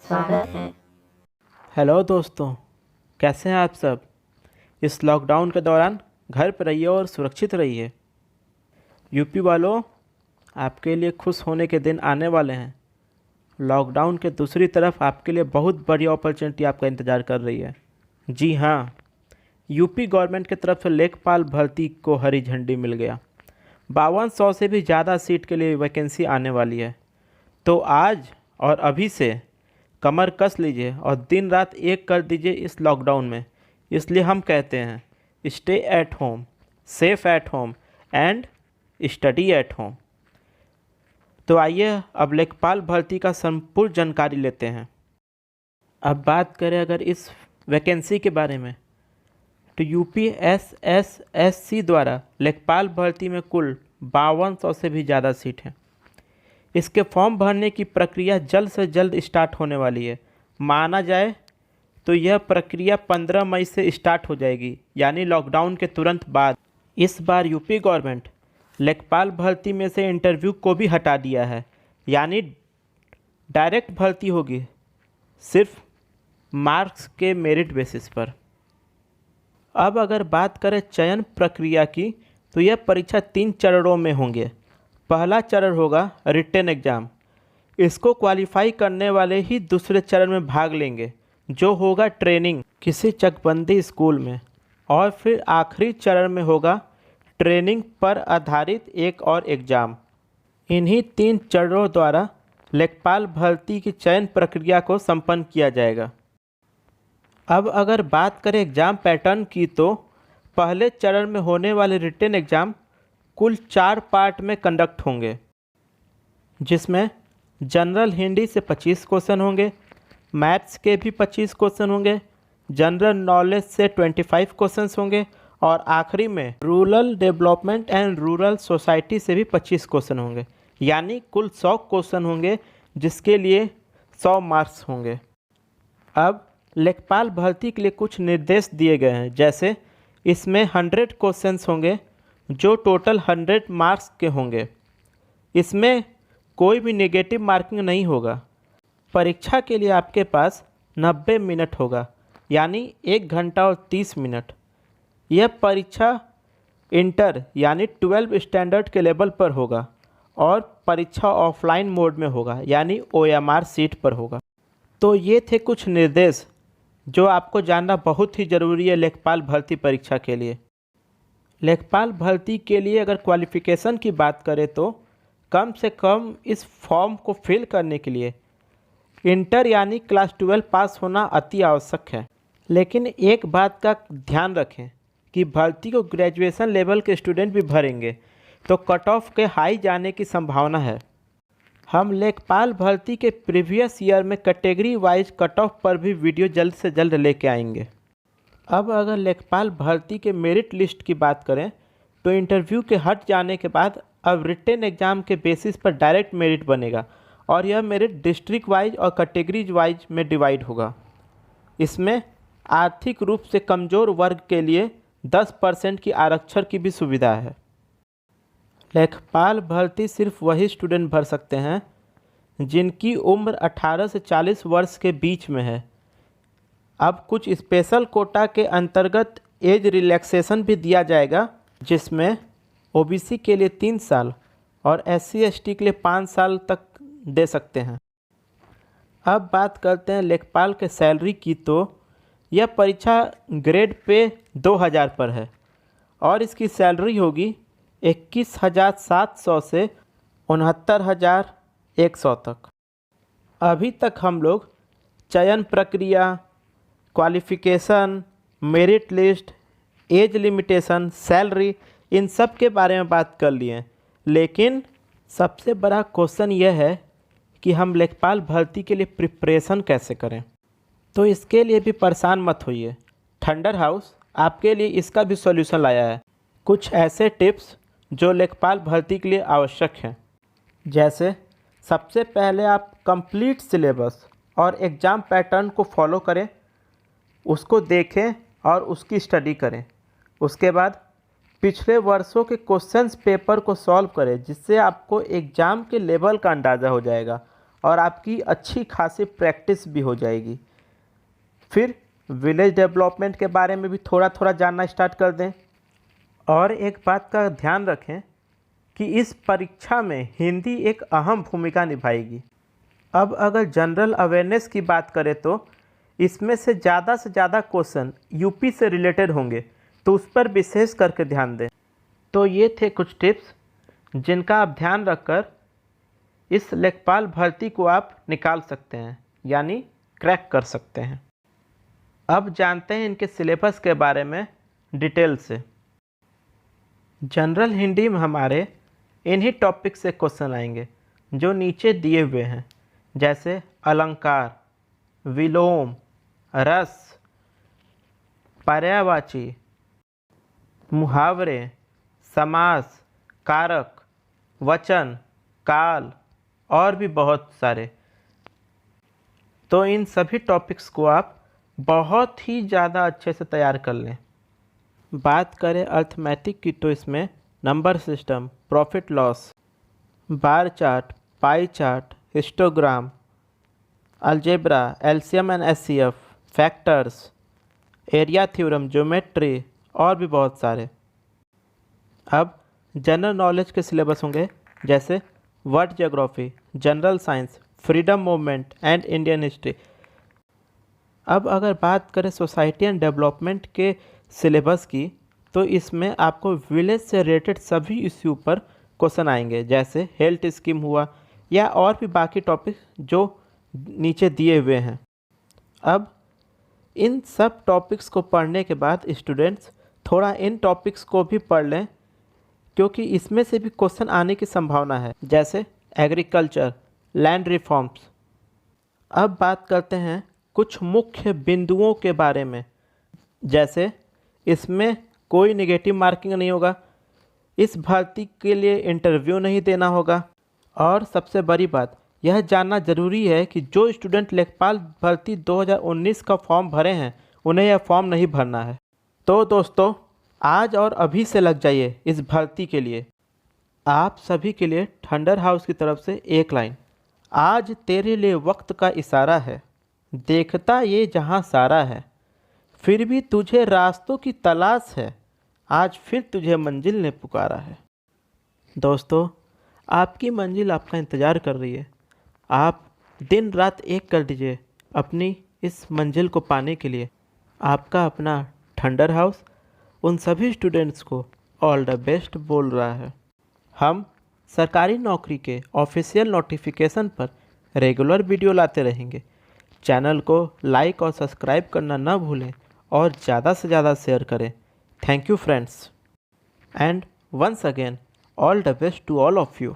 स्वागत है। हेलो दोस्तों, कैसे हैं आप सब। इस लॉकडाउन के दौरान घर पर रहिए और सुरक्षित रहिए। यूपी वालों, आपके लिए खुश होने के दिन आने वाले हैं। लॉकडाउन के दूसरी तरफ आपके लिए बहुत बड़ी अपॉर्चुनिटी आपका इंतज़ार कर रही है। जी हाँ, यूपी गवर्नमेंट की तरफ से लेखपाल भर्ती को हरी झंडी मिल गया। 5200 से भी ज़्यादा सीट के लिए वैकेंसी आने वाली है। तो आज और अभी से कमर कस लीजिए और दिन रात एक कर दीजिए इस लॉकडाउन में। इसलिए हम कहते हैं stay at home, safe at home and study at home. तो आइए अब लेखपाल भर्ती का संपूर्ण जानकारी लेते हैं। अब बात करें अगर इस वैकेंसी के बारे में, तो यूपीएसएसएससी द्वारा लेखपाल भर्ती में कुल 5200 से भी ज़्यादा सीट हैं। इसके फॉर्म भरने की प्रक्रिया जल्द से जल्द स्टार्ट होने वाली है। माना जाए तो यह प्रक्रिया 15 मई से स्टार्ट हो जाएगी, यानी लॉकडाउन के तुरंत बाद। इस बार यूपी गवर्नमेंट लेखपाल भर्ती में से इंटरव्यू को भी हटा दिया है, यानी डायरेक्ट भर्ती होगी सिर्फ मार्क्स के मेरिट बेसिस पर। अब अगर बात करें चयन प्रक्रिया की, तो यह परीक्षा 3 चरणों में होंगे। पहला चरण होगा रिटन एग्ज़ाम। इसको क्वालिफाई करने वाले ही दूसरे चरण में भाग लेंगे, जो होगा ट्रेनिंग किसी चकबंदी स्कूल में। और फिर आखिरी चरण में होगा ट्रेनिंग पर आधारित एक और एग्ज़ाम। इन्हीं 3 चरणों द्वारा लेखपाल भर्ती की चयन प्रक्रिया को संपन्न किया जाएगा। अब अगर बात करें एग्ज़ाम पैटर्न की, तो पहले चरण में होने वाले रिटन एग्ज़ाम कुल 4 पार्ट में कंडक्ट होंगे, जिसमें जनरल हिंदी से 25 क्वेश्चन होंगे, मैथ्स के भी 25 क्वेश्चन होंगे, जनरल नॉलेज से 25 क्वेश्चंस होंगे और आखिरी में rural development and rural society से भी 25 क्वेश्चन होंगे। यानी कुल 100 क्वेश्चन होंगे, जिसके लिए 100 मार्क्स होंगे। अब लेखपाल भर्ती के लिए कुछ निर्देश दिए गए हैं, जैसे इसमें 100 क्वेश्चंस होंगे जो टोटल 100 मार्क्स के होंगे। इसमें कोई भी नेगेटिव मार्किंग नहीं होगा। परीक्षा के लिए आपके पास 90 मिनट होगा, यानी 1 घंटा और 30 मिनट। यह परीक्षा इंटर यानी 12 स्टैंडर्ड के लेवल पर होगा और परीक्षा ऑफलाइन मोड में होगा, यानी OMR सीट पर होगा। तो ये थे कुछ निर्देश जो आपको जानना बहुत ही ज़रूरी है लेखपाल भर्ती परीक्षा के लिए। लेखपाल भर्ती के लिए अगर क्वालिफ़िकेशन की बात करें, तो कम से कम इस फॉर्म को फिल करने के लिए इंटर यानी क्लास 12 पास होना अति आवश्यक है। लेकिन एक बात का ध्यान रखें कि भर्ती को ग्रेजुएशन लेवल के स्टूडेंट भी भरेंगे, तो कट ऑफ के हाई जाने की संभावना है। हम लेखपाल भर्ती के प्रीवियस ईयर में कैटेगरी वाइज कट ऑफ पर भी वीडियो जल्द से जल्द लेके आएंगे। अब अगर लेखपाल भर्ती के मेरिट लिस्ट की बात करें, तो इंटरव्यू के हट जाने के बाद अब रिटन एग्ज़ाम के बेसिस पर डायरेक्ट मेरिट बनेगा और यह मेरिट डिस्ट्रिक्ट वाइज और कैटेगरीज वाइज में डिवाइड होगा। इसमें आर्थिक रूप से कमज़ोर वर्ग के लिए 10% की आरक्षण की भी सुविधा है। लेखपाल भर्ती सिर्फ वही स्टूडेंट भर सकते हैं जिनकी उम्र 18 से 40 वर्ष के बीच में है। अब कुछ स्पेशल कोटा के अंतर्गत एज रिलैक्सेशन भी दिया जाएगा, जिसमें OBC के लिए 3 साल और SC/ST के लिए 5 साल तक दे सकते हैं। अब बात करते हैं लेखपाल के सैलरी की, तो यह परीक्षा ग्रेड पे 2000 पर है और इसकी सैलरी होगी 21,700 से 69,100 तक। अभी तक हम लोग चयन प्रक्रिया, qualification, merit list, age limitation, salary, इन सब के बारे में बात कर लिए। लेकिन सबसे बड़ा क्वेश्चन यह है कि हम लेखपाल भर्ती के लिए प्रिपरेशन कैसे करें। तो इसके लिए भी परेशान मत होइए, थंडर हाउस आपके लिए इसका भी सॉल्यूशन लाया है। कुछ ऐसे टिप्स जो लेखपाल भर्ती के लिए आवश्यक हैं, जैसे सबसे पहले आप कंप्लीट सिलेबस और एग्ज़ाम पैटर्न को फॉलो करें, उसको देखें और उसकी स्टडी करें। उसके बाद पिछले वर्षों के क्वेश्चंस पेपर को सॉल्व करें, जिससे आपको एग्ज़ाम के लेवल का अंदाज़ा हो जाएगा और आपकी अच्छी खासी प्रैक्टिस भी हो जाएगी। फिर विलेज डेवलपमेंट के बारे में भी थोड़ा थोड़ा जानना स्टार्ट कर दें। और एक बात का ध्यान रखें कि इस परीक्षा में हिंदी एक अहम भूमिका निभाएगी। अब अगर जनरल अवेयरनेस की बात करें तो इसमें से ज़्यादा क्वेश्चन यूपी से रिलेटेड होंगे, तो उस पर विशेष करके ध्यान दें। तो ये थे कुछ टिप्स जिनका आप ध्यान रखकर इस लेखपाल भर्ती को आप निकाल सकते हैं, यानी क्रैक कर सकते हैं। अब जानते हैं इनके सिलेबस के बारे में डिटेल से। जनरल हिंदी में हमारे इन्हीं टॉपिक से क्वेश्चन आएंगे जो नीचे दिए हुए हैं, जैसे अलंकार, विलोम, रस, पर्यायवाची, मुहावरे, समास, कारक, वचन, काल और भी बहुत सारे। तो इन सभी टॉपिक्स को आप बहुत ही ज़्यादा अच्छे से तैयार कर लें। बात करें अर्थमेटिक की तो इसमें number system, profit loss, bar chart, pie chart, histogram, algebra, LCM and HCF, factors, area theorem, geometry और भी बहुत सारे। अब जनरल नॉलेज के सिलेबस होंगे, जैसे world geography, general science, freedom movement and Indian history. अब अगर बात करें सोसाइटी एंड डेवलपमेंट के सिलेबस की, तो इसमें आपको विलेज से रिलेटेड सभी इश्यू पर क्वेश्चन आएंगे, जैसे हेल्थ स्कीम हुआ या और भी बाकी टॉपिक जो नीचे दिए हुए हैं। अब इन सब टॉपिक्स को पढ़ने के बाद स्टूडेंट्स थोड़ा इन टॉपिक्स को भी पढ़ लें, क्योंकि इसमें से भी क्वेश्चन आने की संभावना है, जैसे एग्रीकल्चर, लैंड रिफॉर्म्स। अब बात करते हैं कुछ मुख्य बिंदुओं के बारे में, जैसे इसमें कोई नेगेटिव मार्किंग नहीं होगा, इस भर्ती के लिए इंटरव्यू नहीं देना होगा, और सबसे बड़ी बात यह जानना ज़रूरी है कि जो स्टूडेंट लेखपाल भर्ती 2019 का फॉर्म भरे हैं उन्हें यह फॉर्म नहीं भरना है। तो दोस्तों, आज और अभी से लग जाइए इस भर्ती के लिए। आप सभी के लिए थंडर हाउस की तरफ से एक लाइन, आज तेरे लिए वक्त का इशारा है, देखता ये जहाँ सारा है, फिर भी तुझे रास्तों की तलाश है, आज फिर तुझे मंजिल ने पुकारा है। दोस्तों, आपकी मंजिल आपका इंतज़ार कर रही है। आप दिन रात एक कर दीजिए अपनी इस मंजिल को पाने के लिए। आपका अपना थंडर हाउस उन सभी स्टूडेंट्स को ऑल द बेस्ट बोल रहा है। हम सरकारी नौकरी के ऑफिशियल नोटिफिकेशन पर रेगुलर वीडियो लाते रहेंगे। चैनल को लाइक और सब्सक्राइब करना ना भूलें और ज़्यादा से ज़्यादा शेयर करें। Thank you friends, and once again all the best to all of you.